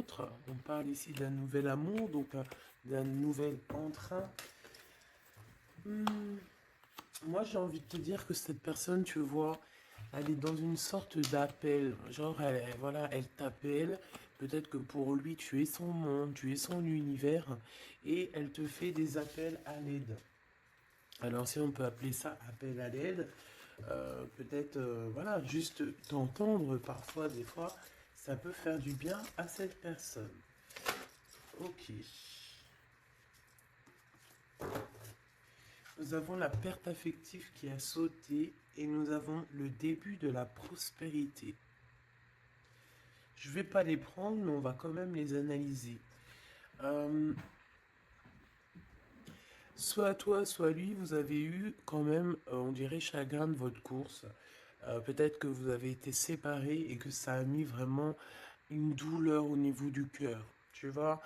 autre. On parle ici d'un nouvel amour, donc d'un nouvel entrain. Moi, j'ai envie de te dire que cette personne, tu vois, elle est dans une sorte d'appel. Genre, voilà, elle t'appelle. Peut-être que pour lui, tu es son monde, tu es son univers. Et elle te fait des appels à l'aide. Alors, si on peut appeler ça appel à l'aide, peut-être, voilà, juste t'entendre parfois, des fois, ça peut faire du bien à cette personne. Ok. Nous avons la perte affective qui a sauté et nous avons le début de la prospérité. Je ne vais pas les prendre, mais on va quand même les analyser. Soit toi, soit lui, vous avez eu quand même, on dirait, chagrin de votre course. Peut-être que vous avez été séparés et que ça a mis vraiment une douleur au niveau du cœur. Tu vois,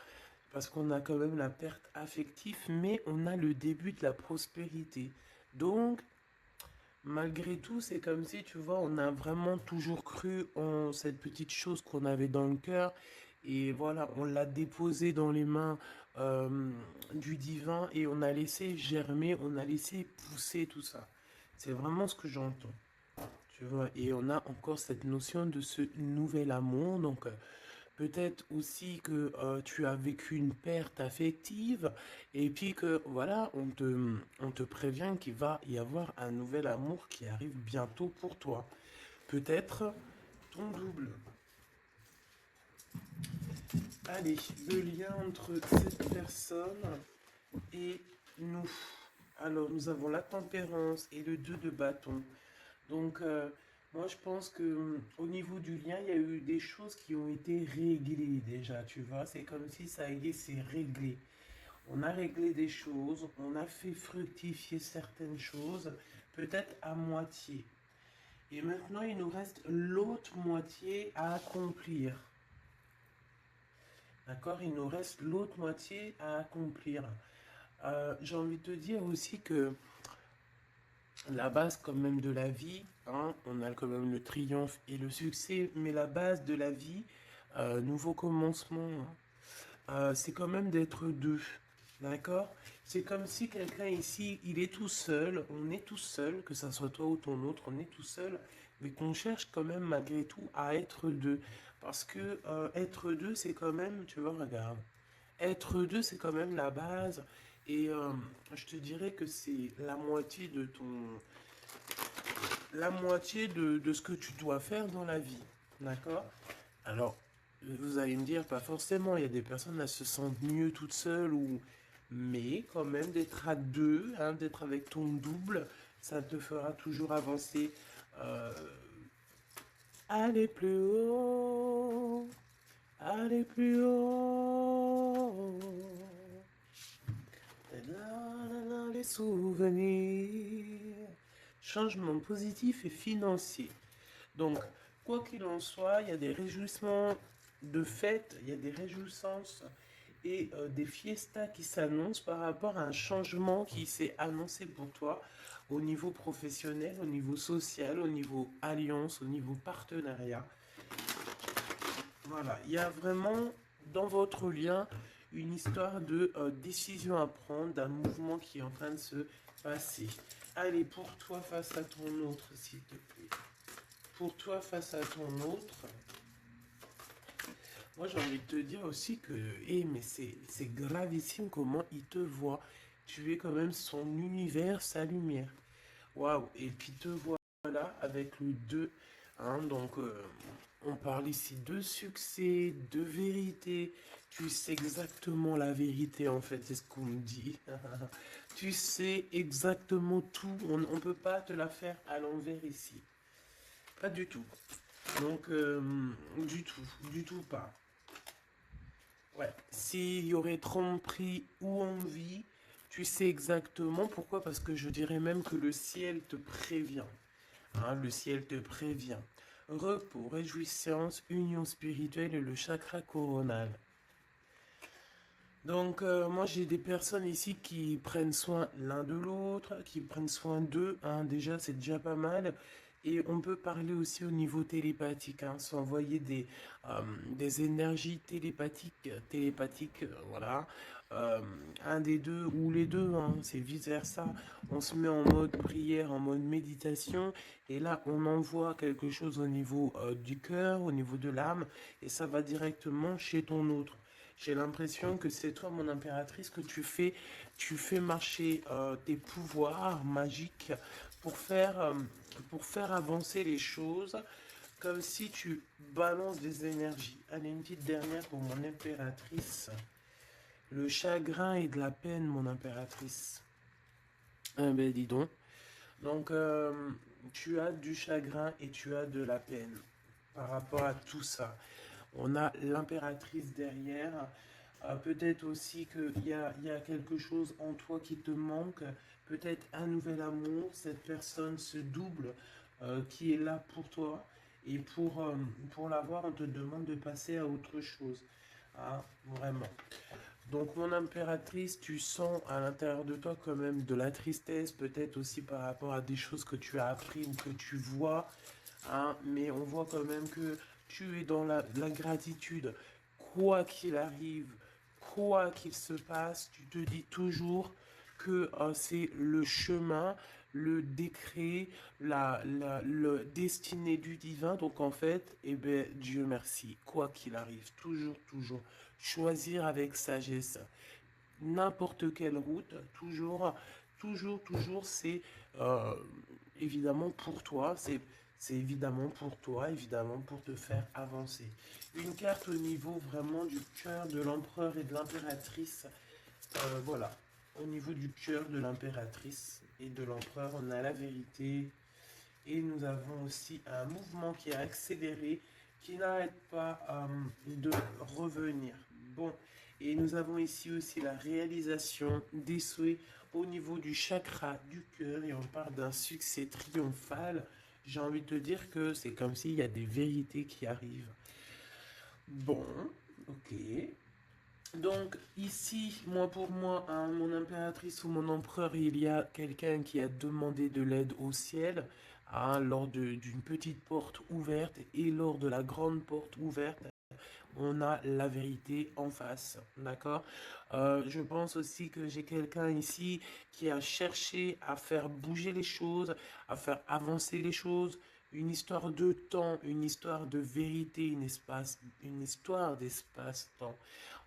parce qu'on a quand même la perte affective, mais on a le début de la prospérité. Donc, malgré tout, c'est comme si, tu vois, on a vraiment toujours cru en cette petite chose qu'on avait dans le cœur. Et voilà, on l'a déposée dans les mains du divin et on a laissé germer, on a laissé pousser tout ça. C'est vraiment ce que j'entends. Tu vois, et on a encore cette notion de ce nouvel amour. Donc, peut-être aussi que tu as vécu une perte affective et puis que voilà, on te prévient qu'il va y avoir un nouvel amour qui arrive bientôt pour toi. Peut-être ton double. Allez, le lien entre cette personne et nous. Alors, nous avons la tempérance et le 2 de bâton. Donc, moi, je pense que au niveau du lien, il y a eu des choses qui ont été réglées déjà, tu vois. C'est comme si ça y est, c'est réglé. On a réglé des choses, on a fait fructifier certaines choses, peut-être à moitié. Et maintenant, il nous reste l'autre moitié à accomplir. D'accord? Il nous reste l'autre moitié à accomplir. J'ai envie de te dire aussi que la base quand même de la vie, hein, on a quand même le triomphe et le succès, mais la base de la vie, nouveau commencement, hein, c'est quand même d'être deux. D'accord? C'est comme si quelqu'un ici, il est tout seul, on est tout seul, que ça soit toi ou ton autre, on est tout seul, mais qu'on cherche quand même malgré tout à être deux. Parce que être deux, c'est quand même, tu vois, regarde, être deux, c'est quand même la base. Et je te dirais que c'est la moitié de la moitié de ce que tu dois faire dans la vie. D'accord? Alors, vous allez me dire, pas forcément, il y a des personnes, elles se sentent mieux toutes seules, ou... mais quand même d'être à deux, hein, d'être avec ton double, ça te fera toujours avancer. Euh, Aller plus haut, aller plus haut. Les souvenirs. Changement positif et financier. Donc, quoi qu'il en soit, il y a des réjouissements de fête, il y a des réjouissances et des fiestas qui s'annoncent par rapport à un changement qui s'est annoncé pour toi au niveau professionnel, au niveau social, au niveau alliance, au niveau partenariat. Voilà, il y a vraiment dans votre lien une histoire de décision à prendre, d'un mouvement qui est en train de se passer. Allez, pour toi face à ton autre, s'il te plaît. Pour toi face à ton autre, moi j'ai envie de te dire aussi que, mais c'est gravissime comment il te voit. Tu es quand même son univers, sa lumière. Waouh, et puis te voilà avec le 2. Hein, donc, on parle ici de succès, de vérité. Tu sais exactement la vérité, en fait, c'est ce qu'on me dit. Tu sais exactement tout. On ne peut pas te la faire à l'envers ici. Pas du tout. Donc, du tout pas. Ouais. S'il y aurait tromperie ou envie, tu sais exactement pourquoi. Parce que je dirais même que le ciel te prévient. Hein, le ciel te prévient. Repos, réjouissance, union spirituelle et le chakra coronal. Donc, moi, j'ai des personnes ici qui prennent soin l'un de l'autre, qui prennent soin d'eux. Hein, déjà, c'est déjà pas mal. Et on peut parler aussi au niveau télépathique, hein, s'envoyer des énergies télépathiques, voilà. Euh, un des deux ou les deux, hein, c'est vice-versa. On se met en mode prière, en mode méditation, et là on envoie quelque chose au niveau du cœur, au niveau de l'âme, et ça va directement chez ton autre. J'ai l'impression que c'est toi, mon impératrice, que tu fais marcher tes pouvoirs magiques pour faire, euh, pour faire avancer les choses, comme si tu balances des énergies. Allez, une petite dernière pour mon impératrice. Le chagrin et de la peine, mon impératrice. Ah ben dis donc. Donc, tu as du chagrin et tu as de la peine par rapport à tout ça. On a l'impératrice derrière. Peut-être aussi qu'il y a quelque chose en toi qui te manque. Peut-être un nouvel amour. Cette personne se double qui est là pour toi. Et pour l'avoir, on te demande de passer à autre chose. Ah, vraiment. Donc, mon impératrice, tu sens à l'intérieur de toi quand même de la tristesse, peut-être aussi par rapport à des choses que tu as appris ou que tu vois, hein, mais on voit quand même que tu es dans la gratitude. Quoi qu'il arrive, quoi qu'il se passe, tu te dis toujours que c'est le chemin, le décret, le destiné du divin. Donc en fait, eh ben, Dieu merci, quoi qu'il arrive, toujours, toujours, choisir avec sagesse n'importe quelle route, toujours, c'est euh, évidemment pour toi, c'est évidemment pour toi, évidemment pour te faire avancer. Une carte au niveau vraiment du cœur de l'empereur et de l'impératrice, voilà. Au niveau du cœur de l'impératrice et de l'empereur, on a la vérité et nous avons aussi un mouvement qui est accéléré, qui n'arrête pas de revenir. Bon, et nous avons ici aussi la réalisation des souhaits au niveau du chakra du cœur et on parle d'un succès triomphal. J'ai envie de te dire que c'est comme s'il y a des vérités qui arrivent. Bon, ok. Donc ici, moi pour moi, hein, mon impératrice ou mon empereur, il y a quelqu'un qui a demandé de l'aide au ciel, hein, lors d'une petite porte ouverte et lors de la grande porte ouverte, on a la vérité en face, d'accord. Je pense aussi que j'ai quelqu'un ici qui a cherché à faire bouger les choses, à faire avancer les choses, une histoire de temps, une histoire de vérité, une histoire d'espace-temps.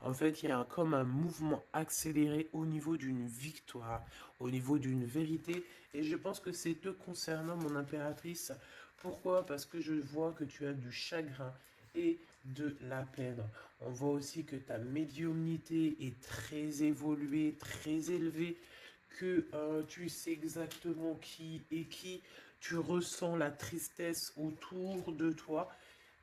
En fait, il y a comme un mouvement accéléré au niveau d'une victoire, au niveau d'une vérité, et je pense que c'est te concernant, mon impératrice. Pourquoi? Parce que je vois que tu as du chagrin et de la peine. On voit aussi que ta médiumnité est très évoluée, très élevée, que tu sais exactement qui est qui, tu ressens la tristesse autour de toi.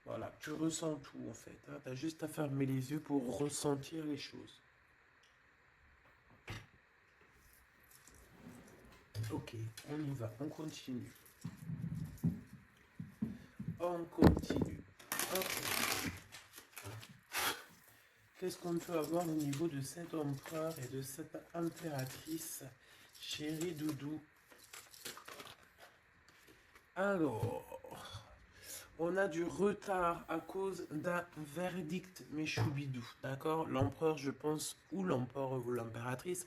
Voilà, tu ressens tout en fait, hein. Tu as juste à fermer les yeux pour ressentir les choses. Ok, on y va, on continue. On continue. Ok. Qu'est-ce qu'on peut avoir au niveau de cet empereur et de cette impératrice, chérie Doudou? Alors, on a du retard à cause d'un verdict, mes choubidous, d'accord? L'empereur, je pense, ou l'empereur ou l'impératrice,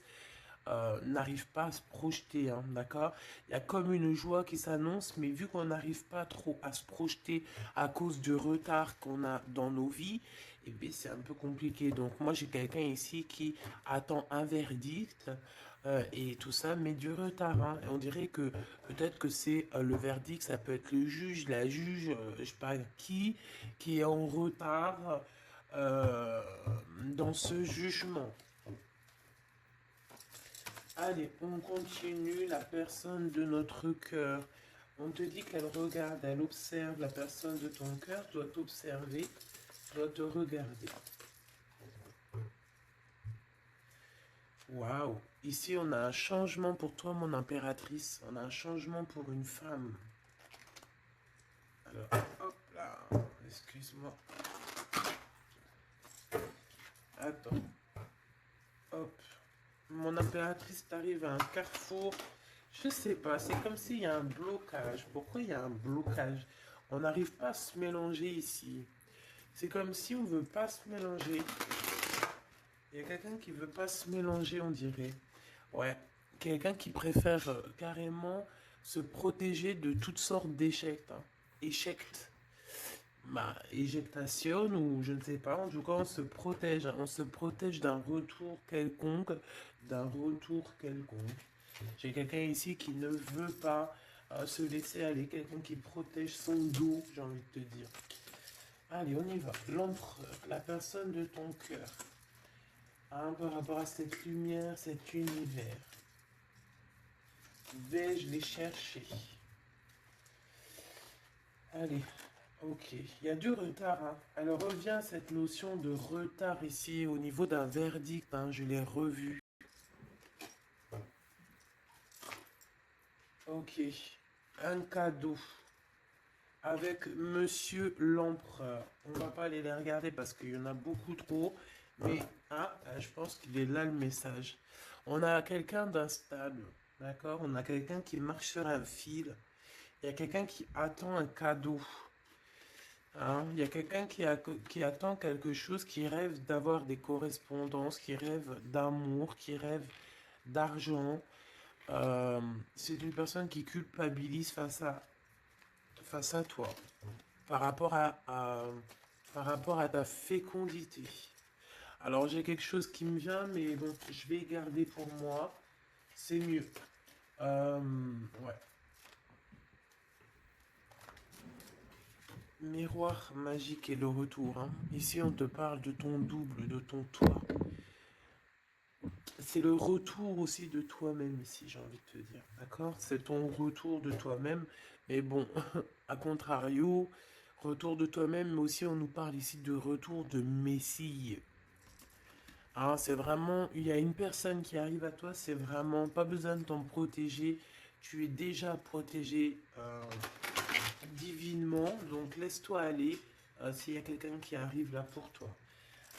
n'arrive pas à se projeter, hein, d'accord? Il y a comme une joie qui s'annonce, mais vu qu'on n'arrive pas trop à se projeter à cause du retard qu'on a dans nos vies, eh bien, c'est un peu compliqué. Donc moi, j'ai quelqu'un ici qui attend un verdict et tout ça, mais du retard, hein. Et on dirait que peut-être que c'est le verdict, ça peut être le juge, la juge, je sais pas qui est en retard euh, dans ce jugement. Allez, on continue. La personne de notre cœur. On te dit qu'elle regarde, elle observe la personne de ton cœur, doit t'observer, doit te regarder. Waouh! Ici, on a un changement pour toi, mon impératrice. On a un changement pour une femme. Alors, hop là. Excuse-moi. Attends. Hop. Mon impératrice t'arrive à un carrefour Je sais pas, c'est comme s'il y a un blocage. Pourquoi il y a un blocage? On n'arrive pas à se mélanger ici. C'est comme si on veut pas se mélanger. Il y a quelqu'un qui veut pas se mélanger, on dirait. Ouais, quelqu'un qui préfère carrément se protéger de toutes sortes d'échecs, hein. Échecs. Bah, éjectation ou je ne sais pas. En tout cas, on se protège, hein. On se protège d'un retour quelconque, d'un retour quelconque. J'ai quelqu'un ici qui ne veut pas se laisser aller, quelqu'un qui protège son dos, j'ai envie de te dire. Allez, on y va. L'empereur, la personne de ton cœur, hein, par rapport à cette lumière, cet univers. Vais-je les chercher? Allez, ok. Il y a du retard, hein. Alors revient cette notion de retard ici au niveau d'un verdict, hein. Je l'ai revu. Ok. Un cadeau avec Monsieur l'Empereur. On va pas aller les regarder parce qu'il y en a beaucoup trop. Mais je pense qu'il est là le message. On a quelqu'un d'instable, d'accord? On a quelqu'un qui marche sur un fil. Il y a quelqu'un qui attend un cadeau. Hein. Il y a quelqu'un qui attend quelque chose, qui rêve d'avoir des correspondances, qui rêve d'amour, qui rêve d'argent. Euh, c'est une personne qui culpabilise face à toi, par rapport par rapport à ta fécondité. Alors j'ai quelque chose qui me vient, mais bon, je vais garder pour moi. C'est mieux. Ouais. Miroir magique et le retour, hein. Ici, on te parle de ton double, de ton toi. C'est le retour aussi de toi-même ici, j'ai envie de te dire. D'accord? C'est ton retour de toi-même. Mais bon, à contrario, retour de toi-même, mais aussi on nous parle ici de retour de Messie. Hein, c'est vraiment, il y a une personne qui arrive à toi, c'est vraiment pas besoin de t'en protéger. Tu es déjà protégé divinement, donc laisse-toi aller s'il y a quelqu'un qui arrive là pour toi.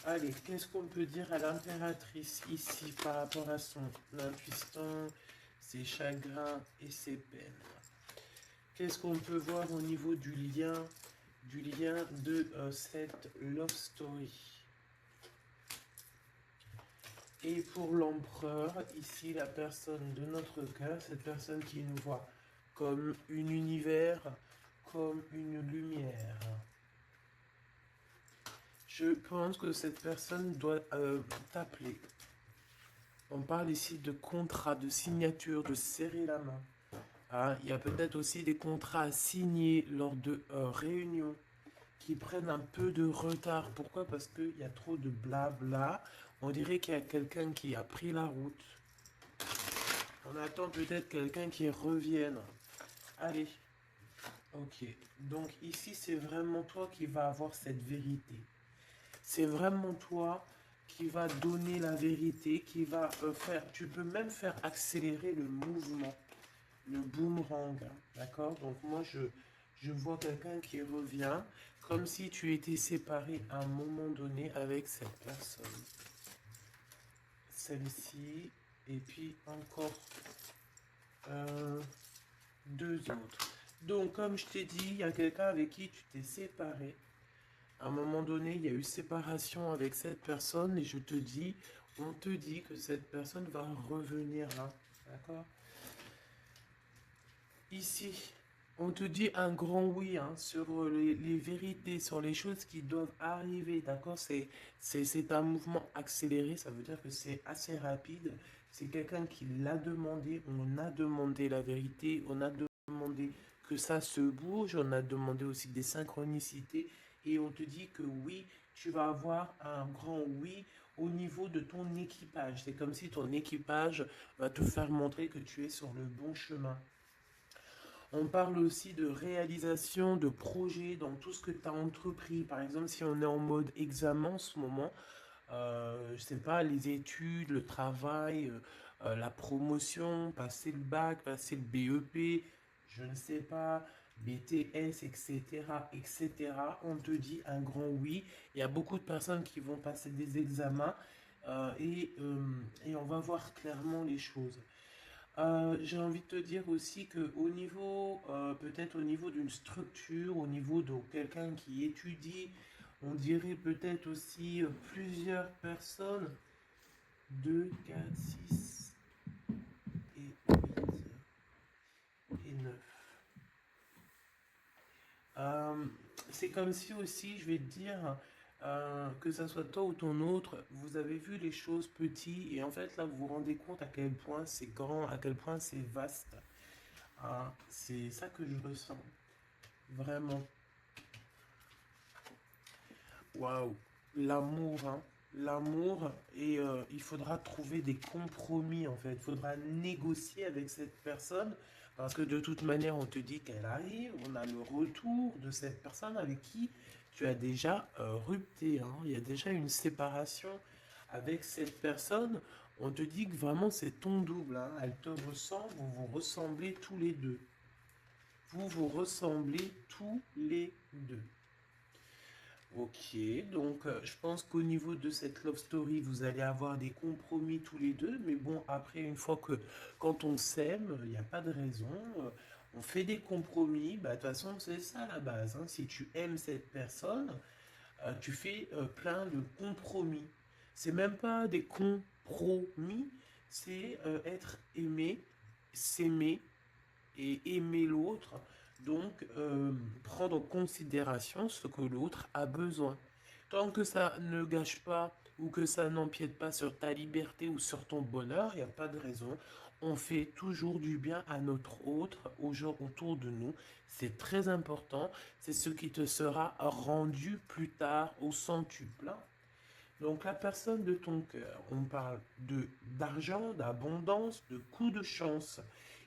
Allez, qu'est-ce qu'on peut dire à l'impératrice ici par rapport à son intuition, ses chagrins et ses peines? Qu'est-ce qu'on peut voir au niveau du lien de cette love story? Et pour l'empereur, ici la personne de notre cœur, cette personne qui nous voit comme un univers, comme une lumière. Je pense que cette personne doit t'appeler. On parle ici de contrat, de signature, de serrer la main. Ah, il y a peut-être aussi des contrats à signer lors de réunions qui prennent un peu de retard. Pourquoi? Parce qu'il y a trop de blabla. On dirait qu'il y a quelqu'un qui a pris la route. On attend peut-être quelqu'un qui revienne. Allez. Ok. Donc ici, c'est vraiment toi qui vas avoir cette vérité. C'est vraiment toi qui va donner la vérité, qui va faire... Tu peux même faire accélérer le mouvement, le boomerang. D'accord? Donc moi, je vois quelqu'un qui revient comme si tu étais séparé à un moment donné avec cette personne. Celle-ci, et puis encore deux autres. Donc, comme je t'ai dit, il y a quelqu'un avec qui tu t'es séparé. À un moment donné, il y a eu séparation avec cette personne et on te dit que cette personne va revenir là. D'accord? Ici, on te dit un grand oui, hein, sur les vérités, sur les choses qui doivent arriver. D'accord? C'est un mouvement accéléré, ça veut dire que c'est assez rapide. C'est quelqu'un qui l'a demandé, on a demandé la vérité, on a demandé que ça se bouge, on a demandé aussi des synchronicités et on te dit que oui, tu vas avoir un grand oui au niveau de ton équipage. C'est comme si ton équipage va te faire montrer que tu es sur le bon chemin. On parle aussi de réalisation de projets dans tout ce que tu as entrepris. Par exemple, si on est en mode examen en ce moment, je sais pas, les études, le travail, la promotion, passer le bac, passer le BEP, je ne sais pas, BTS, etc., etc. On te dit un grand oui. Il y a beaucoup de personnes qui vont passer des examens et on va voir clairement les choses. J'ai envie de te dire aussi que au niveau, peut-être au niveau d'une structure, au niveau de quelqu'un qui étudie, on dirait peut-être aussi plusieurs personnes, 2, 4, 6 et 8 et 9. Euh, c'est comme si aussi, je vais te dire, que ça soit toi ou ton autre, vous avez vu les choses petites et en fait là vous vous rendez compte à quel point c'est grand, à quel point c'est vaste. Ah, c'est ça que je ressens, vraiment. Waouh, l'amour, hein. L'amour et il faudra trouver des compromis en fait. Il faudra négocier avec cette personne parce que de toute manière on te dit qu'elle arrive, on a le retour de cette personne avec qui tu as déjà rupté, hein. Il y a déjà une séparation avec cette personne. On te dit que vraiment c'est ton double, hein. Elle te ressemble, vous vous ressemblez tous les deux. Vous vous ressemblez tous les deux. Ok, donc je pense qu'au niveau de cette love story, vous allez avoir des compromis tous les deux, mais bon, après, une fois que quand on s'aime, il n'y a pas de raison, on fait des compromis, bah, de toute façon, c'est ça la base, hein. Si tu aimes cette personne, tu fais plein de compromis. C'est même pas des compromis, c'est être aimé, s'aimer et aimer l'autre, donc prendre en considération ce que l'autre a besoin. Tant que ça ne gâche pas ou que ça n'empiète pas sur ta liberté ou sur ton bonheur, il n'y a pas de raison. On fait toujours du bien à notre autre, aux gens autour de nous. C'est très important. C'est ce qui te sera rendu plus tard au centuple. Donc la personne de ton cœur, on parle de d'argent, d'abondance, de coup de chance.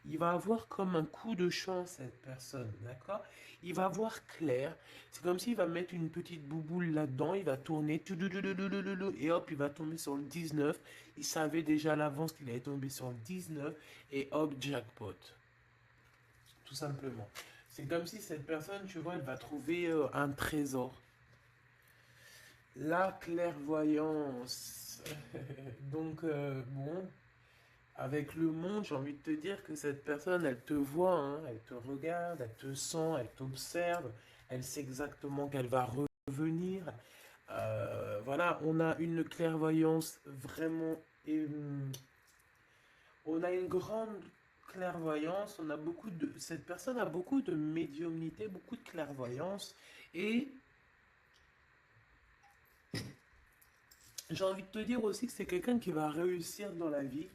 Il va avoir comme un coup de chance cette personne, d'accord? Il va voir clair. C'est comme s'il va mettre une petite bouboule là-dedans, il va tourner, et hop, il va tomber sur le 19. Il savait déjà à l'avance qu'il allait tomber sur le 19, et hop, jackpot. Tout simplement. C'est comme si cette personne, tu vois, elle va trouver un trésor. La clairvoyance. Donc, bon, avec le monde, j'ai envie de te dire que cette personne, elle te voit, hein, elle te regarde, elle te sent, elle t'observe, elle sait exactement qu'elle va revenir. Voilà, on a une clairvoyance vraiment. On a une grande clairvoyance, on a beaucoup de. Cette personne a beaucoup de médiumnité, beaucoup de clairvoyance. Et j'ai envie de te dire aussi que c'est quelqu'un qui va réussir dans la vie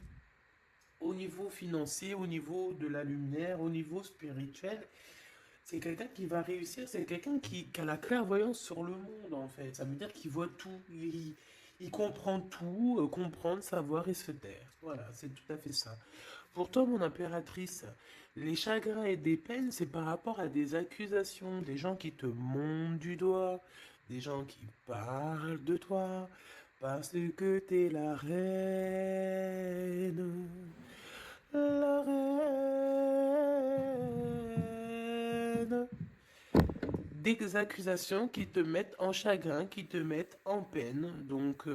au niveau financier, au niveau de la lumière, au niveau spirituel. C'est quelqu'un qui va réussir, c'est quelqu'un qui a la clairvoyance sur le monde en fait. Ça veut dire qu'il voit tout, il comprend tout, comprendre, savoir et se taire. Voilà, c'est tout à fait ça. Pour toi, mon impératrice, les chagrins et des peines, c'est par rapport à des accusations, des gens qui te montent du doigt, des gens qui parlent de toi, parce que t'es la reine, la reine. Des accusations qui te mettent en chagrin, qui te mettent en peine. Donc,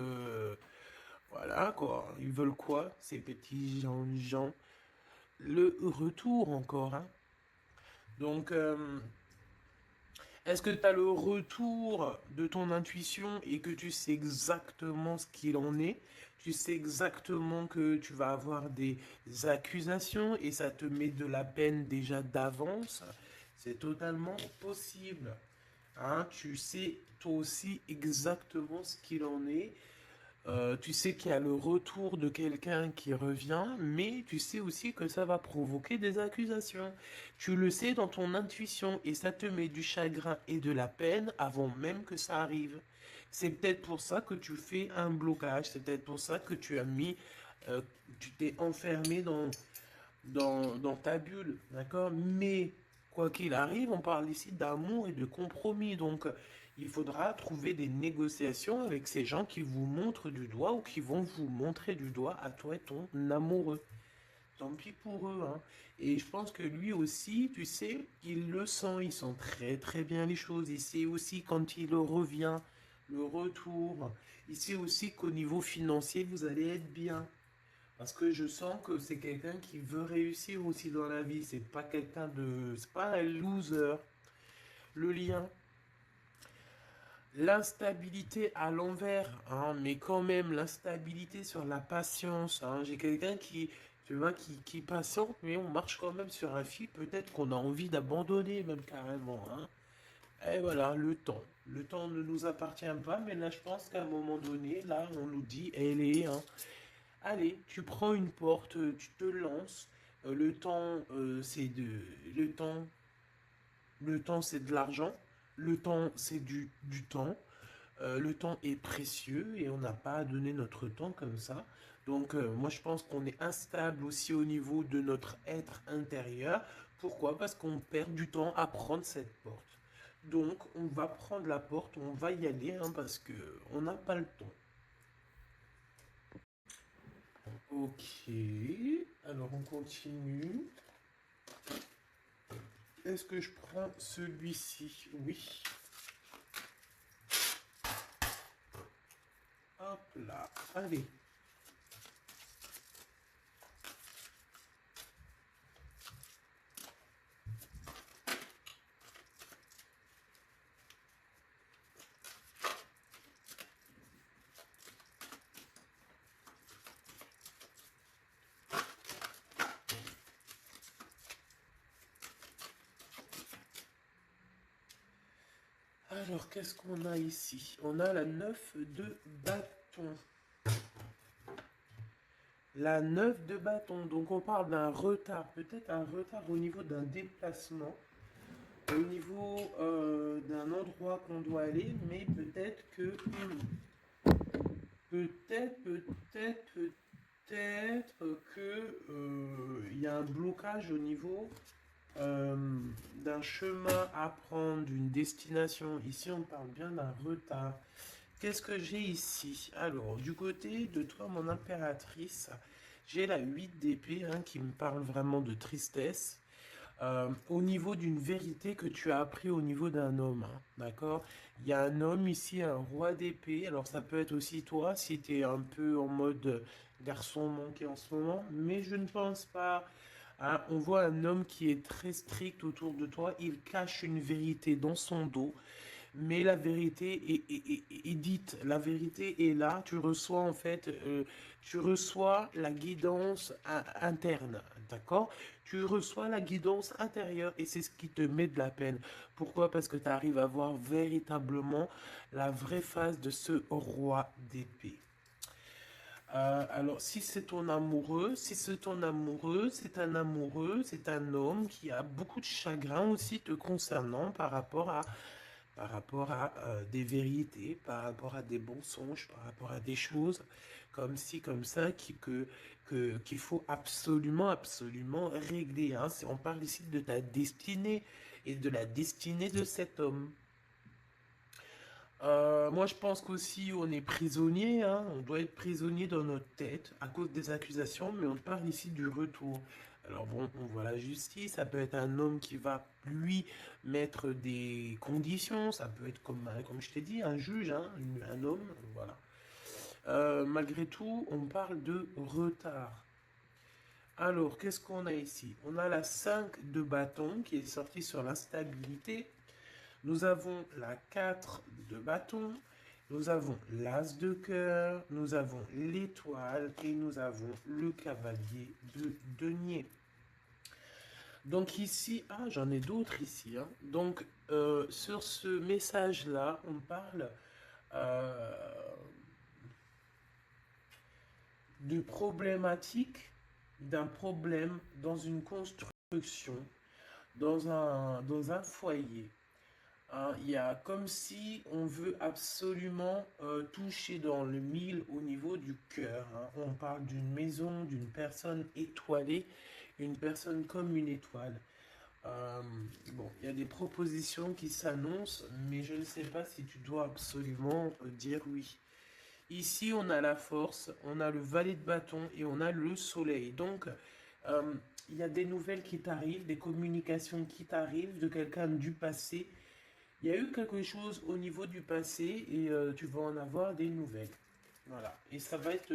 voilà quoi. Ils veulent quoi, ces petits gens? Le retour encore, hein. Donc, est-ce que tu as le retour de ton intuition et que tu sais exactement ce qu'il en est? Tu sais exactement que tu vas avoir des accusations et ça te met de la peine déjà d'avance? C'est totalement possible. Hein, tu sais toi aussi exactement ce qu'il en est. Tu sais qu'il y a le retour de quelqu'un qui revient, mais tu sais aussi que ça va provoquer des accusations. Tu le sais dans ton intuition et ça te met du chagrin et de la peine avant même que ça arrive. C'est peut-être pour ça que tu fais un blocage, c'est peut-être pour ça que tu as mis, euh, tu t'es enfermé dans ta bulle, d'accord? Mais quoi qu'il arrive, on parle ici d'amour et de compromis. Donc, il faudra trouver des négociations avec ces gens qui vous montrent du doigt ou qui vont vous montrer du doigt à toi et ton amoureux. Tant pis pour eux, hein. Et je pense que lui aussi, tu sais, il le sent, il sent très très bien les choses. Il sait aussi quand il revient, le retour. Il sait aussi qu'au niveau financier, vous allez être bien. Parce que je sens que c'est quelqu'un qui veut réussir aussi dans la vie. C'est pas quelqu'un de... C'est pas un loser. Le lien. L'instabilité à l'envers, hein, mais quand même l'instabilité sur la patience, hein. J'ai quelqu'un qui, tu vois, qui patiente, mais on marche quand même sur un fil. Peut-être qu'on a envie d'abandonner même carrément, hein. Et voilà, le temps. Le temps ne nous appartient pas, mais là, je pense qu'à un moment donné, là, on nous dit, elle est, hein, allez, tu prends une porte, tu te lances. Le temps, c'est de, le temps, le temps, c'est de l'argent. Le temps, c'est du temps. Le temps est précieux et on n'a pas à donner notre temps comme ça. Donc, moi, je pense qu'on est instable aussi au niveau de notre être intérieur. Pourquoi? Parce qu'on perd du temps à prendre cette porte. Donc, on va prendre la porte, on va y aller, hein, parce que on n'a pas le temps. Ok, alors on continue. Est-ce que je prends celui-ci? Oui. Hop là, allez. Alors, qu'est-ce qu'on a ici? On a la 9 de bâton. La 9 de bâton, donc on parle d'un retard, peut-être un retard au niveau d'un déplacement, au niveau d'un endroit qu'on doit aller, mais peut-être que il y a un blocage au niveau euh, d'un chemin à prendre, d'une destination. Ici, on parle bien d'un retard. Qu'est-ce que j'ai ici? Alors, du côté de toi, mon impératrice, j'ai la 8 d'épée, hein, qui me parle vraiment de tristesse. Au niveau d'une vérité que tu as appris au niveau d'un homme, hein, d'accord? Il y a un homme ici, un roi d'épée. Alors, ça peut être aussi toi, si tu es un peu en mode garçon manqué en ce moment, mais je ne pense pas. Hein. On voit un homme qui est très strict autour de toi. Il cache une vérité dans son dos. Mais la vérité est dite, la vérité est là, tu reçois en fait, tu reçois la guidance interne, d'accord? Tu reçois la guidance intérieure et c'est ce qui te met de la peine. Pourquoi? Parce que tu arrives à voir véritablement la vraie face de ce roi d'épée. Alors, si c'est ton amoureux, si c'est ton amoureux, c'est un homme qui a beaucoup de chagrin aussi te concernant par rapport à des vérités, par rapport à des mensonges, par rapport à des choses comme ci, comme ça, qu'il faut absolument, absolument régler. Hein. On parle ici de ta destinée et de la destinée de cet homme. Moi, je pense qu'aussi on est prisonnier, hein. On doit être prisonnier dans notre tête à cause des accusations, mais on parle ici du retour. Alors bon, on voit la justice, ça peut être un homme qui va, lui, mettre des conditions, ça peut être comme je t'ai dit, un juge, hein, un homme, voilà. Malgré tout, on parle de retard. Alors, qu'est-ce qu'on a ici? On a la 5 de bâton qui est sortie sur l'instabilité. Nous avons la 4 de bâton, nous avons l'as de cœur, nous avons l'étoile et nous avons le cavalier de denier. Donc ici, ah j'en ai d'autres ici. Hein. Donc sur ce message-là, on parle de problématique, d'un problème dans une construction, dans un foyer. Hein, il y a comme si on veut absolument toucher dans le mille au niveau du cœur. Hein. On parle d'une maison, d'une personne étoilée, une personne comme une étoile. Euh, bon, il y a des propositions qui s'annoncent, mais je ne sais pas si tu dois absolument dire oui. Ici, on a la force, on a le valet de bâton et on a le soleil. Donc, il y a des nouvelles qui t'arrivent, des communications qui t'arrivent de quelqu'un du passé. Il y a eu quelque chose au niveau du passé et tu vas en avoir des nouvelles. Voilà. Et ça va être,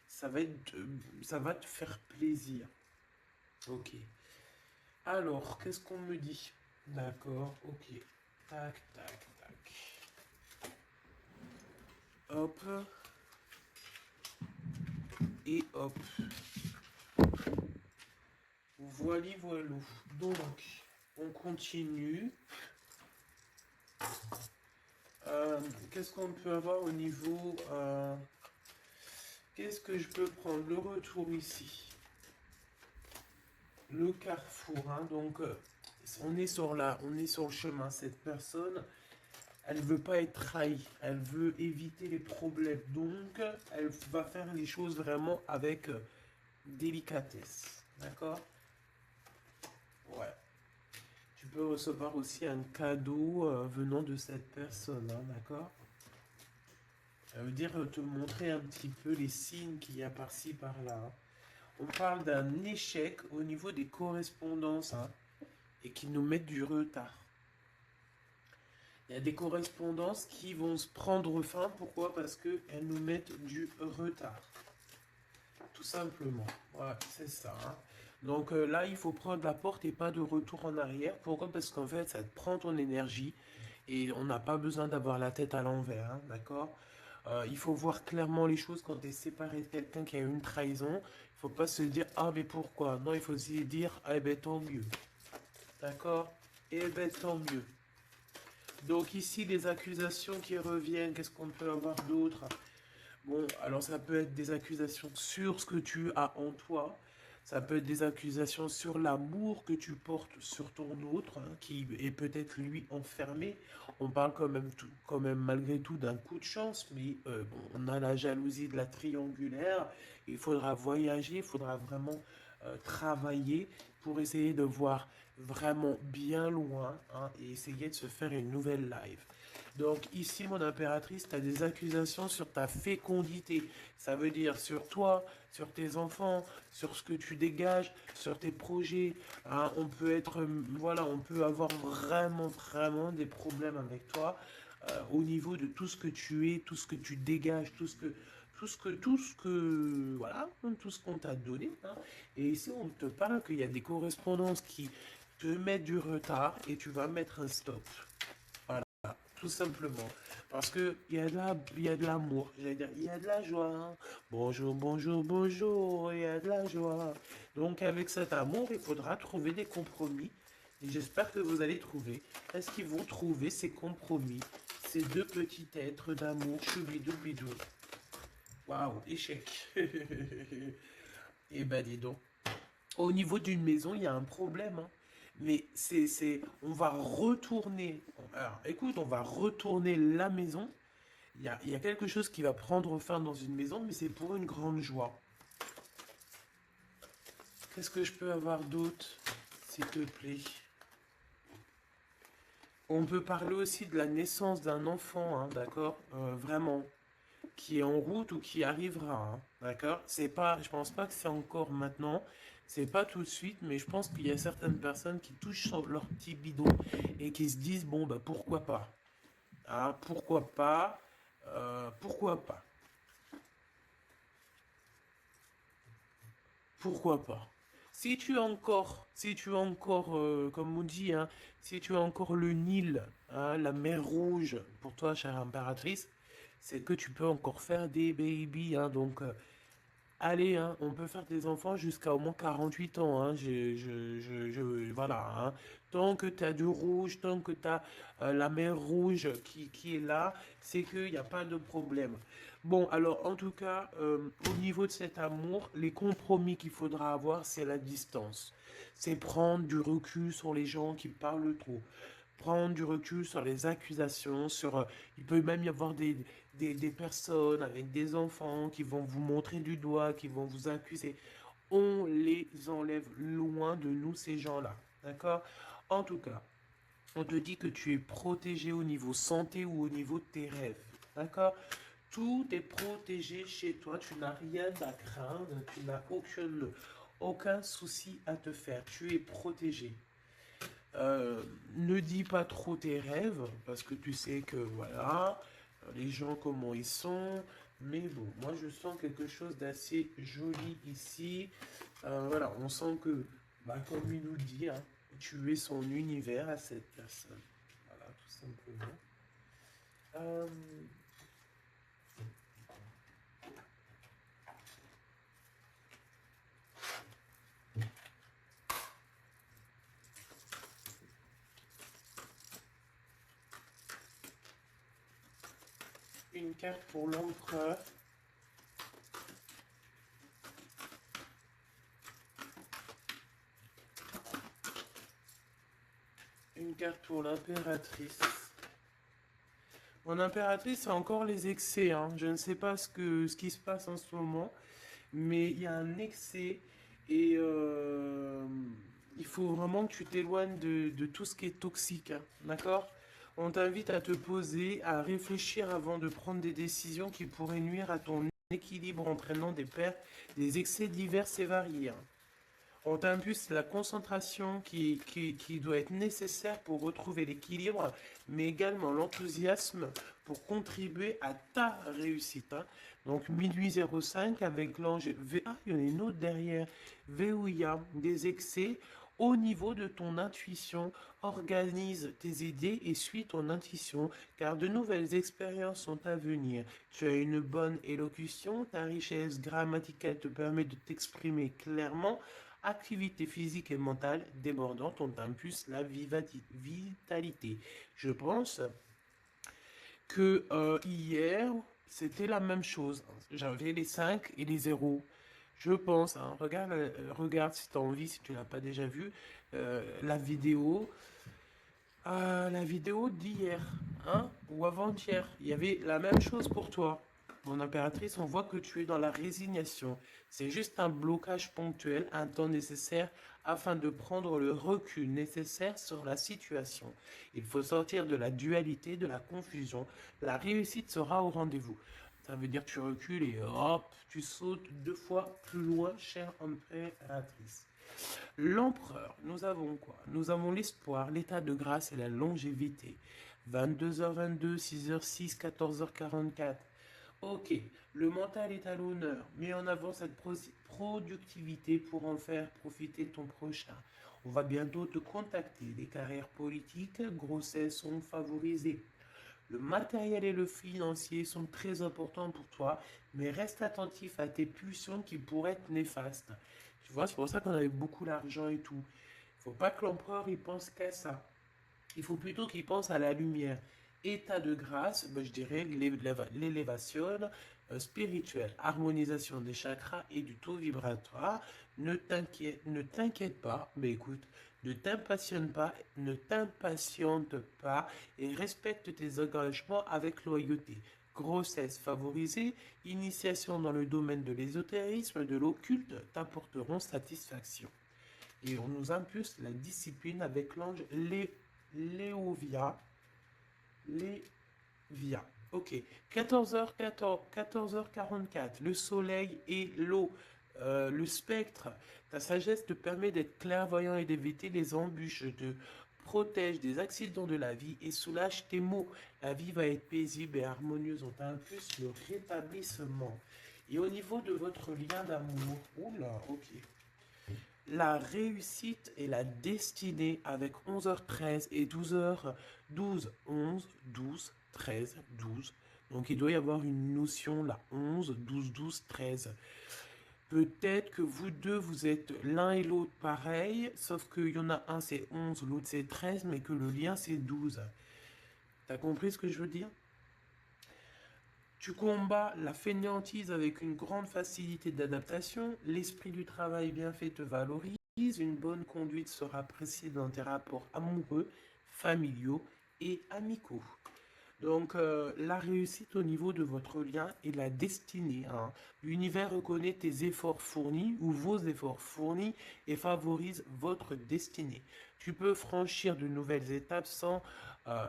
ça va te faire plaisir. Ok. Alors, qu'est-ce qu'on me dit? D'accord, ok. Tac, tac, tac. Hop. Et hop. Voili, voilou. Donc, on continue. Qu'est-ce qu'on peut avoir au niveau... qu'est-ce que je peux prendre? Le retour ici. Le carrefour. Hein, donc, on est on est sur le chemin. Cette personne, elle ne veut pas être trahie. Elle veut éviter les problèmes. Donc, elle va faire les choses vraiment avec délicatesse. D'accord? Ouais. Tu peux recevoir aussi un cadeau venant de cette personne. Hein, d'accord? Ça veut dire te montrer un petit peu les signes qu'il y a par-ci, par-là. Hein. On parle d'un échec au niveau des correspondances hein, et qui nous mettent du retard. Il y a des correspondances qui vont se prendre fin. Pourquoi? Parce qu'elles nous mettent du retard. Tout simplement. Ouais, c'est ça. Hein. Donc là, il faut prendre la porte et pas de retour en arrière. Pourquoi? Parce qu'en fait, ça te prend ton énergie et on n'a pas besoin d'avoir la tête à l'envers. Hein, d'accord? Il faut voir clairement les choses quand tu es séparé de quelqu'un qui a eu une trahison. Il faut pas se dire ah mais pourquoi? Non, il faut se dire ah ben tant mieux. D'accord? Eh ben tant mieux. Donc ici les accusations qui reviennent, qu'est-ce qu'on peut avoir d'autre? Bon, alors ça peut être des accusations sur ce que tu as en toi. Ça peut être des accusations sur l'amour que tu portes sur ton autre, hein, qui est peut-être lui enfermé. On parle quand même malgré tout d'un coup de chance, mais bon, on a la jalousie de la triangulaire. Il faudra voyager, il faudra vraiment travailler pour essayer de voir vraiment bien loin hein, et essayer de se faire une nouvelle live. Donc ici, mon impératrice, tu as des accusations sur ta fécondité. Ça veut dire sur toi, sur tes enfants, sur ce que tu dégages, sur tes projets. Hein. On peut être, voilà, on peut avoir vraiment des problèmes avec toi au niveau de tout ce que tu es, tout ce que tu dégages, voilà, tout ce qu'on t'a donné. Hein. Et ici, on te parle qu'il y a des correspondances qui te mettent du retard et tu vas mettre un stop. Tout simplement. Parce que il y a de l'amour. J'allais dire, il y a de la joie. Hein. Bonjour, bonjour, bonjour. Il y a de la joie. Donc, avec cet amour, il faudra trouver des compromis. Et j'espère que vous allez trouver. Est-ce qu'ils vont trouver ces compromis? Ces deux petits êtres d'amour, choubidou-bidou. Waouh, échec. Eh ben, dis donc. Au niveau d'une maison, il y a un problème. Hein. Mais on va retourner. Alors, écoute, on va retourner la maison. Il y a quelque chose qui va prendre fin dans une maison, mais c'est pour une grande joie. Qu'est-ce que je peux avoir d'autre, s'il te plaît? On peut parler aussi de la naissance d'un enfant, hein, d'accord? Vraiment, qui est en route ou qui arrivera, hein, d'accord? C'est pas, je pense pas que c'est encore maintenant, c'est pas tout de suite, mais je pense qu'il y a certaines personnes qui touchent sur leur petit bidon et qui se disent bon bah pourquoi pas, hein, pourquoi pas, pourquoi pas. Si tu as encore, comme on dit, hein, si tu as encore le Nil, hein, la mer Rouge, pour toi, chère impératrice, c'est que tu peux encore faire des babies, hein, donc allez, hein, on peut faire des enfants jusqu'à au moins 48 ans. Hein, voilà. Hein. Tant que tu as du rouge, tant que tu as la mer rouge qui est là, c'est qu'il n'y a pas de problème. Bon, alors en tout cas, au niveau de cet amour, les compromis qu'il faudra avoir, c'est la distance. C'est prendre du recul sur les gens qui parlent trop prendre du recul sur les accusations, il peut même y avoir des personnes avec des enfants qui vont vous montrer du doigt, qui vont vous accuser. On les enlève loin de nous, ces gens-là. D'accord? En tout cas, on te dit que tu es protégé au niveau santé ou au niveau de tes rêves. D'accord? Tout est protégé chez toi. Tu n'as rien à craindre. Tu n'as aucun souci à te faire. Tu es protégé. Ne dis pas trop tes rêves, parce que tu sais que voilà, les gens comment ils sont, Mais bon, moi je sens quelque chose d'assez joli ici. Voilà, on sent que, bah, comme il nous dit, hein, tu es son univers à cette personne. Voilà, tout simplement. Euh, une carte pour l'empereur. Une carte pour l'impératrice. Mon impératrice, c'est encore les excès, hein. Je ne sais pas ce qui se passe en ce moment, mais il y a un excès et il faut vraiment que tu t'éloignes de tout ce qui est toxique, hein. D'accord? On t'invite à te poser, à réfléchir avant de prendre des décisions qui pourraient nuire à ton équilibre, entraînant des excès divers et variés, hein. On t'impulse la concentration qui doit être nécessaire pour retrouver l'équilibre, mais également l'enthousiasme pour contribuer à ta réussite, hein. Donc minuit 05 avec l'ange V. Ah, il y en a une autre derrière. Véouilla, des excès au niveau de ton intuition. Organise tes idées et suis ton intuition, car de nouvelles expériences sont à venir. Tu as une bonne élocution, ta richesse grammaticale te permet de t'exprimer clairement. Activité physique et mentale débordante, on t'impulse la vitalité. Je pense que hier, c'était la même chose. J'avais les 5 et les 0. Je pense, hein, regarde si tu as envie, si tu ne l'as pas déjà vu, la vidéo d'hier, hein, ou avant-hier. Il y avait la même chose pour toi. Mon impératrice, on voit que tu es dans la résignation. C'est juste un blocage ponctuel, un temps nécessaire afin de prendre le recul nécessaire sur la situation. Il faut sortir de la dualité, de la confusion. La réussite sera au rendez-vous. Ça veut dire que tu recules et hop, tu sautes 2 fois plus loin, chère impératrice. L'empereur, nous avons quoi? Nous avons l'espoir, l'état de grâce et la longévité. 22h22, 6h06, 14h44. Ok, le mental est à l'honneur. Mets en avant cette productivité pour en faire profiter ton prochain. On va bientôt te contacter. Les carrières politiques, grossesses sont favorisées. Le matériel et le financier sont très importants pour toi, mais reste attentif à tes pulsions qui pourraient être néfastes. Tu vois, c'est pour ça qu'on avait beaucoup d'argent et tout. Il ne faut pas que l'empereur il pense qu'à ça. Il faut plutôt qu'il pense à la lumière. État de grâce, ben, je dirais l'élévation spirituelle, harmonisation des chakras et du taux vibratoire. Ne t'inquiète pas, mais écoute, ne t'impatiente pas et respecte tes engagements avec loyauté. Grossesse favorisée, initiation dans le domaine de l'ésotérisme, de l'occulte t'apporteront satisfaction. Et on nous impulse la discipline avec l'ange Léovia. Lévia. Ok. 14h44. Le soleil et l'eau. Le spectre. Ta sagesse te permet d'être clairvoyant et d'éviter les embûches. Te protège des accidents de la vie et soulage tes maux. La vie va être paisible et harmonieuse. On t'impulse le rétablissement. Et au niveau de votre lien d'amour. Oula, ok. La réussite et la destinée avec 11h13 et 12h12, 11, 12, 13, 12. Donc il doit y avoir une notion là, 11, 12, 12, 13. Peut-être que vous deux, vous êtes l'un et l'autre pareil, sauf qu'il y en a un c'est 11, l'autre c'est 13, mais que le lien c'est 12. T'as compris ce que je veux dire? Tu combats la fainéantise avec une grande facilité d'adaptation, l'esprit du travail bien fait te valorise, une bonne conduite sera appréciée dans tes rapports amoureux, familiaux et amicaux. Donc la réussite au niveau de votre lien et la destinée, hein. L'univers reconnaît tes efforts fournis ou vos efforts fournis et favorise votre destinée. Tu peux franchir de nouvelles étapes euh,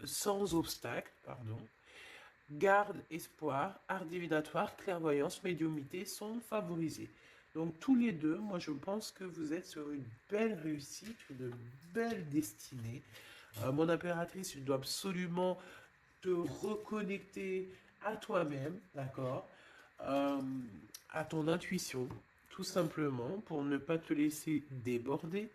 sans obstacle, pardon. Garde, espoir, art divinatoire, clairvoyance, médiumité sont favorisés. Donc tous les deux, moi je pense que vous êtes sur une belle réussite, une belle destinée. Mon impératrice, tu dois absolument te reconnecter à toi-même, d'accord? Euh, à ton intuition, tout simplement, pour ne pas te laisser déborder.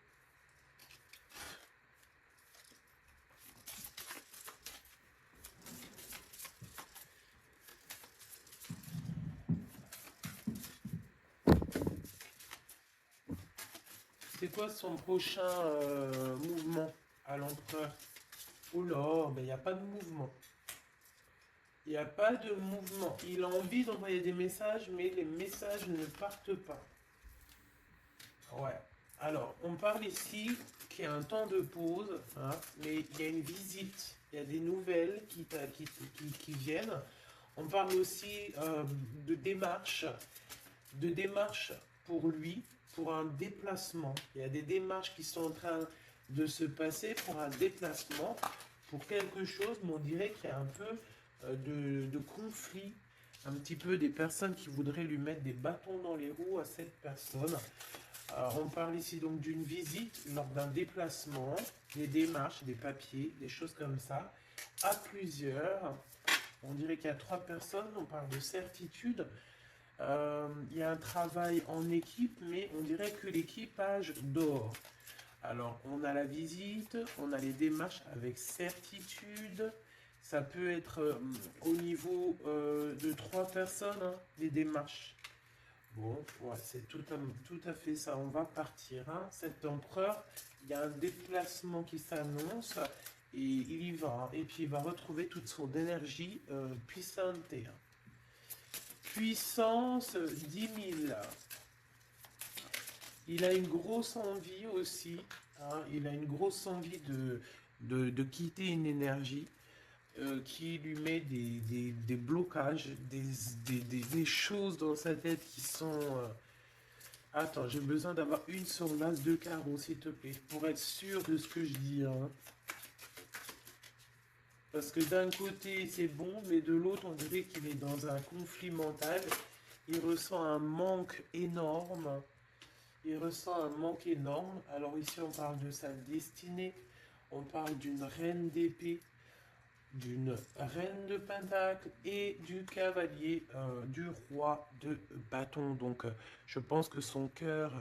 C'est quoi son prochain mouvement à l'empereur? Oula, ben il n'y a pas de mouvement. Il n'y a pas de mouvement. Il a envie d'envoyer des messages, mais les messages ne partent pas. Ouais. Alors, on parle ici qu'il y a un temps de pause, hein, mais il y a une visite. Il y a des nouvelles qui viennent. On parle aussi de démarches pour lui, pour un déplacement. Il y a des démarches qui sont en train de se passer pour un déplacement, pour quelque chose, mais on dirait qu'il y a un peu de conflit, un petit peu des personnes qui voudraient lui mettre des bâtons dans les roues à cette personne. On parle ici donc d'une visite lors d'un déplacement, des démarches, des papiers, des choses comme ça, à plusieurs. On dirait qu'il y a 3 personnes, on parle de certitude. Il y a un travail en équipe, mais on dirait que l'équipage dort. Alors, on a la visite, on a les démarches avec certitude. Ça peut être au niveau de 3 personnes, hein, les démarches. Bon, ouais, c'est tout à fait ça. On va partir, hein. Cet empereur, il y a un déplacement qui s'annonce et il y va, hein. Et puis il va retrouver toute son énergie puissante, hein. Puissance 10 000. Il a une grosse envie aussi, hein. Il a une grosse envie de quitter une énergie qui lui met des blocages, des choses dans sa tête qui sont... Attends, j'ai besoin d'avoir une sur l'as de carreau, s'il te plaît, pour être sûr de ce que je dis, hein. Parce que d'un côté, c'est bon, mais de l'autre, on dirait qu'il est dans un conflit mental. Il ressent un manque énorme. Il ressent un manque énorme. Alors ici, on parle de sa destinée. On parle d'une reine d'épée, d'une reine de pentacle et du cavalier du roi de bâton. Donc, je pense que son cœur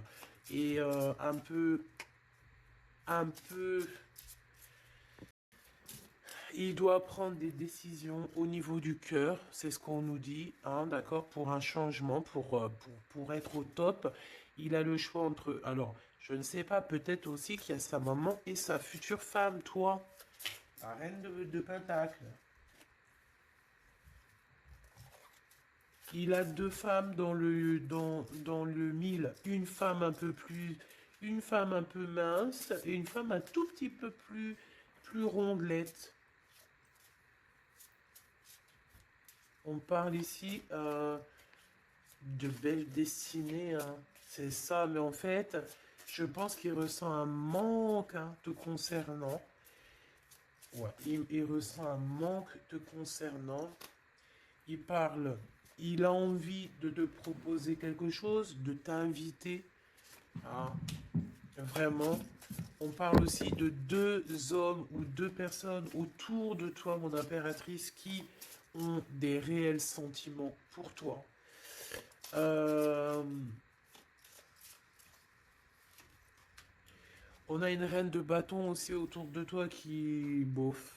est un peu il doit prendre des décisions au niveau du cœur, c'est ce qu'on nous dit, hein, d'accord, pour un changement, pour être au top. Il a le choix entre... Alors, je ne sais pas, peut-être aussi qu'il y a sa maman et sa future femme, toi, la reine de Pentacle. Il a 2 femmes dans le mille. Une femme un peu plus... Une femme un peu mince et une femme un tout petit peu plus rondelette. On parle ici de belle destinée, hein. C'est ça, mais en fait, je pense qu'il ressent un manque, hein, te concernant. Ouais, il ressent un manque te concernant. Il parle, il a envie de te proposer quelque chose, de t'inviter, hein. Vraiment. On parle aussi de 2 hommes ou 2 personnes autour de toi, mon impératrice, qui ont des réels sentiments pour toi. Euh, on a une reine de bâton aussi autour de toi qui, bof,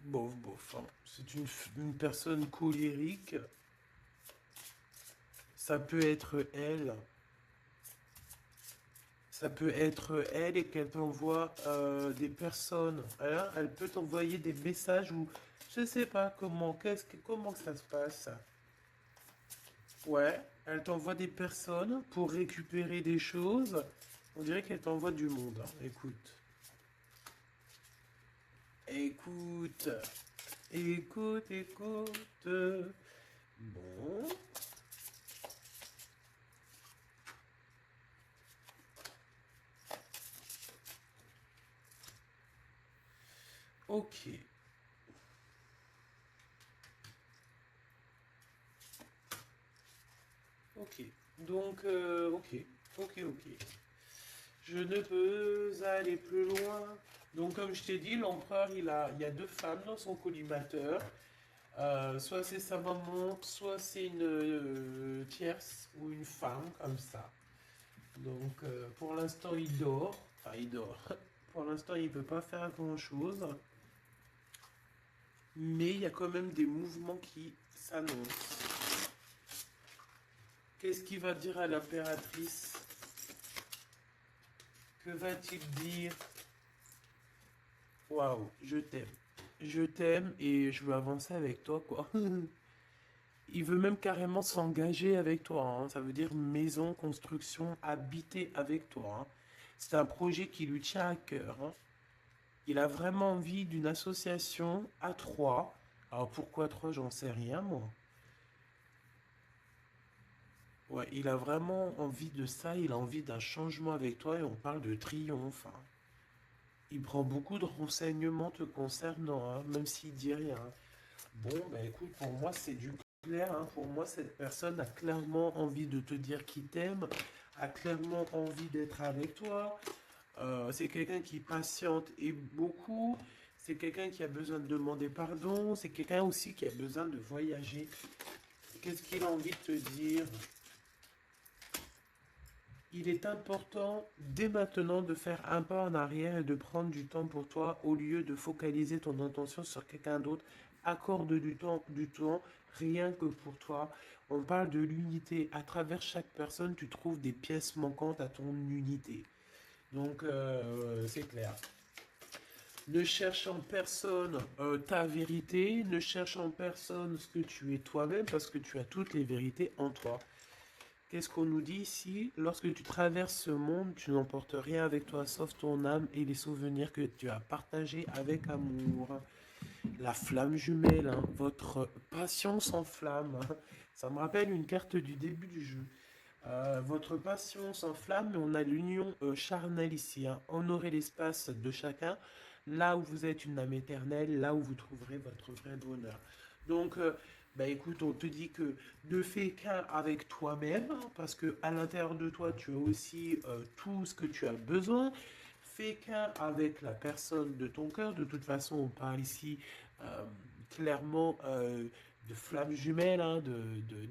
bof, bof, hein. C'est une personne colérique. Ça peut être elle. Ça peut être elle et qu'elle t'envoie des personnes, hein. Elle peut t'envoyer des messages ou je sais pas comment ça se passe. Ouais, elle t'envoie des personnes pour récupérer des choses. On dirait qu'elle t'envoie du monde, hein. Écoute. Écoute. Écoute, écoute. Bon. Ok. Ok. Donc, ok. Ok, ok. Je ne peux aller plus loin. Donc, comme je t'ai dit, l'empereur, il y a 2 femmes dans son collimateur. Soit c'est sa maman, soit c'est une tierce ou une femme comme ça. Donc pour l'instant il dort, enfin il dort. Pour l'instant il ne peut pas faire grand-chose, mais il y a quand même des mouvements qui s'annoncent. Qu'est-ce qu'il va dire à l'impératrice? Que va-t-il dire? Waouh, je t'aime. Je t'aime et je veux avancer avec toi, quoi. Il veut même carrément s'engager avec toi, hein. Ça veut dire maison, construction, habiter avec toi, hein. C'est un projet qui lui tient à cœur, hein. Il a vraiment envie d'une association à trois. Alors pourquoi trois, j'en sais rien, moi. Ouais, il a vraiment envie de ça, il a envie d'un changement avec toi et on parle de triomphe, hein. Il prend beaucoup de renseignements te concernant, hein, même s'il dit rien. Bon, bah écoute, pour moi, c'est du clair, hein. Pour moi, cette personne a clairement envie de te dire qu'il t'aime, a clairement envie d'être avec toi. C'est quelqu'un qui patiente et beaucoup. C'est quelqu'un qui a besoin de demander pardon. C'est quelqu'un aussi qui a besoin de voyager. Qu'est-ce qu'il a envie de te dire? Il est important dès maintenant de faire un pas en arrière et de prendre du temps pour toi au lieu de focaliser ton attention sur quelqu'un d'autre. Accorde du temps rien que pour toi. On parle de l'unité. À travers chaque personne, tu trouves des pièces manquantes à ton unité. Donc, c'est clair. Ne cherche en personne ta vérité, ne cherche en personne ce que tu es toi-même parce que tu as toutes les vérités en toi. Qu'est-ce qu'on nous dit ici? Lorsque tu traverses ce monde, tu n'emportes rien avec toi sauf ton âme et les souvenirs que tu as partagés avec amour. La flamme jumelle, hein, votre passion s'enflamme. Ça me rappelle une carte du début du jeu. Votre passion s'enflamme, mais on a l'union charnelle ici, hein. Honorez l'espace de chacun, là où vous êtes une âme éternelle, là où vous trouverez votre vrai bonheur. Donc, bah écoute, on te dit que ne fais qu'un avec toi-même, hein, parce que à l'intérieur de toi, tu as aussi tout ce que tu as besoin. Fais qu'un avec la personne de ton cœur. De toute façon, on parle ici euh, clairement de flammes jumelles, hein,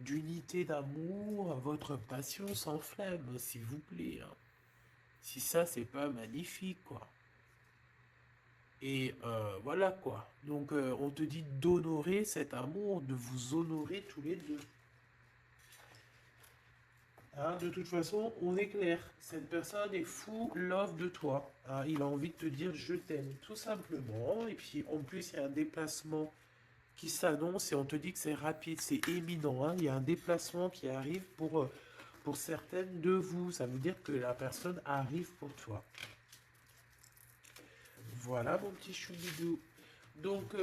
d'unité d'amour. Votre passion s'enflamme, s'il vous plaît, hein. Si ça, c'est pas magnifique, quoi. Et voilà, quoi. Donc, on te dit d'honorer cet amour, de vous honorer tous les deux. Hein, de toute façon, on est clair. Cette personne est fou love de toi, hein. Il a envie de te dire je t'aime, tout simplement. Et puis, en plus, il y a un déplacement qui s'annonce et on te dit que c'est rapide, c'est éminent, hein. Il y a un déplacement qui arrive pour certaines de vous. Ça veut dire que la personne arrive pour toi. Voilà mon petit choubidou. Donc,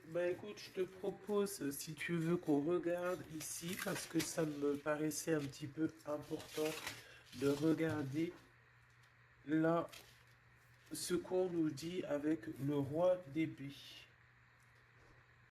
bah écoute, je te propose, si tu veux, qu'on regarde ici, parce que ça me paraissait un petit peu important de regarder là ce qu'on nous dit avec le roi d'épée.